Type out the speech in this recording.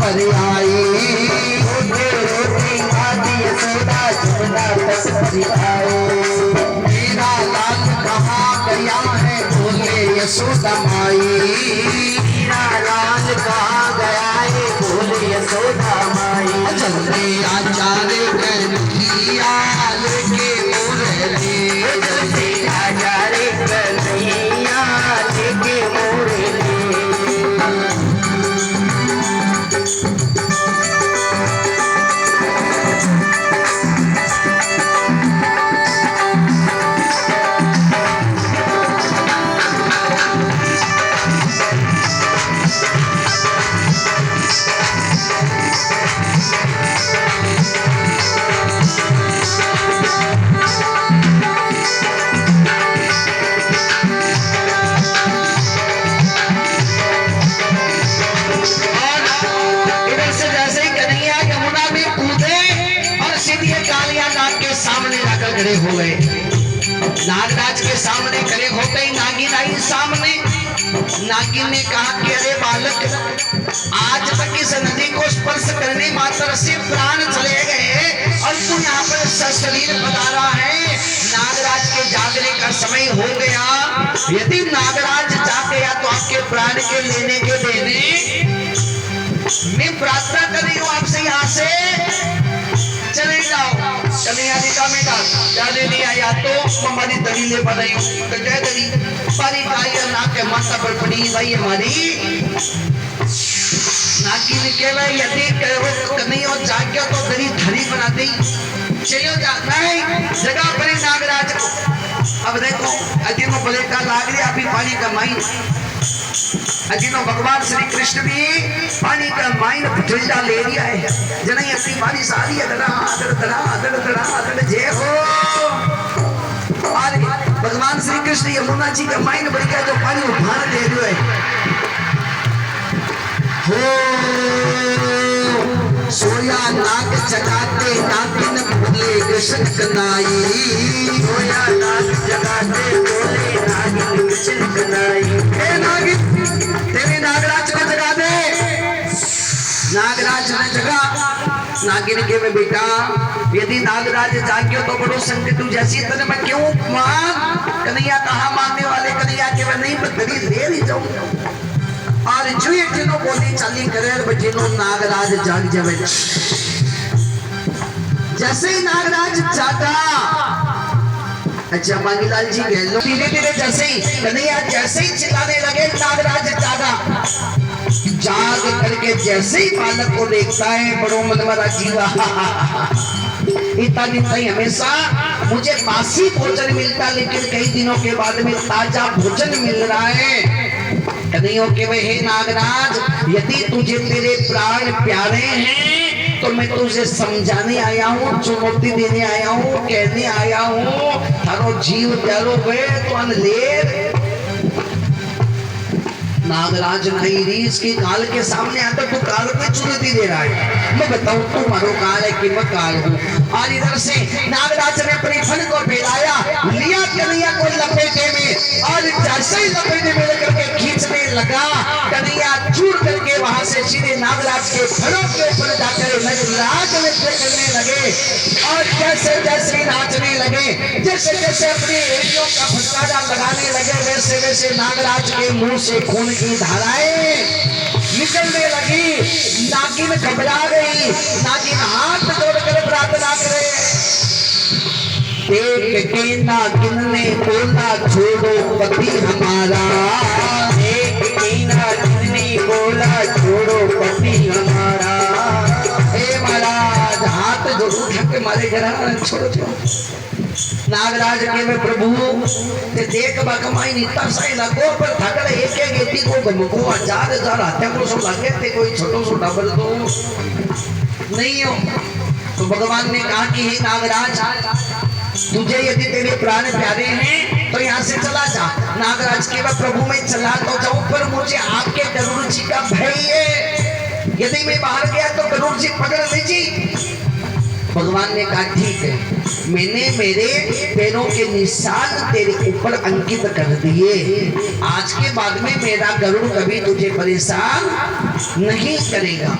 पर आई, रोते रोते आदि यशोदा जमुना तट पर आए। मेरा लाल कहाँ गया है बोले यशोदा माई, मेरा लाल कहाँ गया है बोले यशोदा माई। जल्दी आजा रे कन्हैया लेके मुरली, जल्दी आजा रे कन्हैया लेके मुरली। खड़े हो गए, नागराज के सामने खड़े हो गई। नागिन आई सामने। नागिन ने कहा कि अरे बालक, आज तक इस नदी को स्पर्श करने मात्र से प्राण चले गए और तू यहाँ पर सशरीर पधारा है। नागराज के जागने का समय हो गया। यदि नागराज जाग गया तो आपके प्राण के लेने के देने मैं प्रार्थना कर रही हूँ आपसे, यहाँ से चले जाओ। कन्हैया जी का बेटा जाने नहीं आया तो हमारी दलीले बनाई तो जय दली पारी काया ना के माथा पर पड़ी भाई हमारी। नागिन के भाई यदि कहो कन्हैया जाग गया तो दली धरी बना दी। चलो जा नहीं जगह पर नागराज को। अब देखो अजीनो बले का लाग रही अभी पानी का माइन, अजीनो भगवान श्री कृष्ण भी पानी का माइन भुजा ले लिया है। जने अपनी पानी सारी अदड़ा अदड़ दड़ा अदड़ दड़ा अदड़ जय हो। और भगवान श्री कृष्ण यमुना जी का माइन बढ़ गया जो पानी उभार ले रहे है। हो सोया नाग जगाते नागिन बोले कृष्ण कनाई, सोया नाग जगाते बोले नागिन कृष्ण कनाई। हे नागिन तेरे नागराज को जगा दे। नागराज ने जगा। नागिन के में बेटा यदि नागराज जागियो तो बड़ो संकट तू जैसी तने मैं क्यों मान। कन्हैया कहा मानने वाले कन्हैया के मैं नहीं बदली ले ही जाऊं। और जो ये जिनो बोली चाली करे बजिनो नागराज जाग जावे। जैसे ही नागराज जागा, अच्छा मांगीलाल जी कह लो धीरे धीरे जैसे ही कन्हैया जैसे ही चिल्लाने लगे नागराज जागा। जाग करके जैसे ही बालक को देखता है बड़ो मनमरा जीवा इतना दिन नहीं हमेशा मुझे बासी भोजन मिलता लेकिन कई दिनों के बाद में ताजा भोजन मिल रहा है। कन्हैया के वे हे नागराज यदि तुझे तेरे प्राण प्यारे हैं तो मैं तुझे समझाने आया हूँ, चुनौती देने आया हूँ, कहने आया हूँ थारो जीव प्यारो वे तो अनलेर। नागराज नहीं रीस की काल के सामने आकर तू काल में चुनौती दे रहा है। मैं बताऊं तू मारो काल है कि मैं काल हूँ। और इधर से नागराज ने अपने फन को फैलाया, लिया कन्हैया को लपेटे में और जैसे ही लपेटे में लेकर के खींचने लगा कन्हैया चूर करके वहां से सीधे नागराज के फनों के ऊपर जाकर नाच नृत्य करने लगे। और जैसे जैसे नाचने लगे, जैसे जैसे अपने एड़ियों का फटकारा लगाने लगे, वैसे वैसे नागराज के मुंह से खून की धाराएं निकलने लगी। नागिन घबरा गई। नागिन हाथ जोड़कर प्रार्थना करे। देख के नागिन ने बोला छोड़ो पति हमारा, देख के नागिन ने बोला छोड़ो पति हमारा। हे महाराज हाथ जोड़ो के मारे घर छोड़ो छोड़ो। नागराज के में प्रभु ते देख बकमाई नीता साई लगो पर थकड़ एक एक गेटी को गमको हजार हजार हाथे को सो लगे ते कोई छोटो सो डबल दो नहीं हो। तो भगवान ने कहा कि हे नागराज तुझे यदि तेरे प्राण प्यारे हैं तो यहाँ से चला जा। नागराज के में प्रभु में चला तो जाऊं पर मुझे आपके गरुड़ जी का भय है। यदि मैं बाहर गया तो गरुड़ जी पकड़ लीजिए। भगवान ने कहा ठीक है, मैंने मेरे पैरों के निशान तेरे ऊपर अंकित कर दिए। आज के बाद में मेरा गरुड़ कभी तुझे परेशान नहीं करेगा।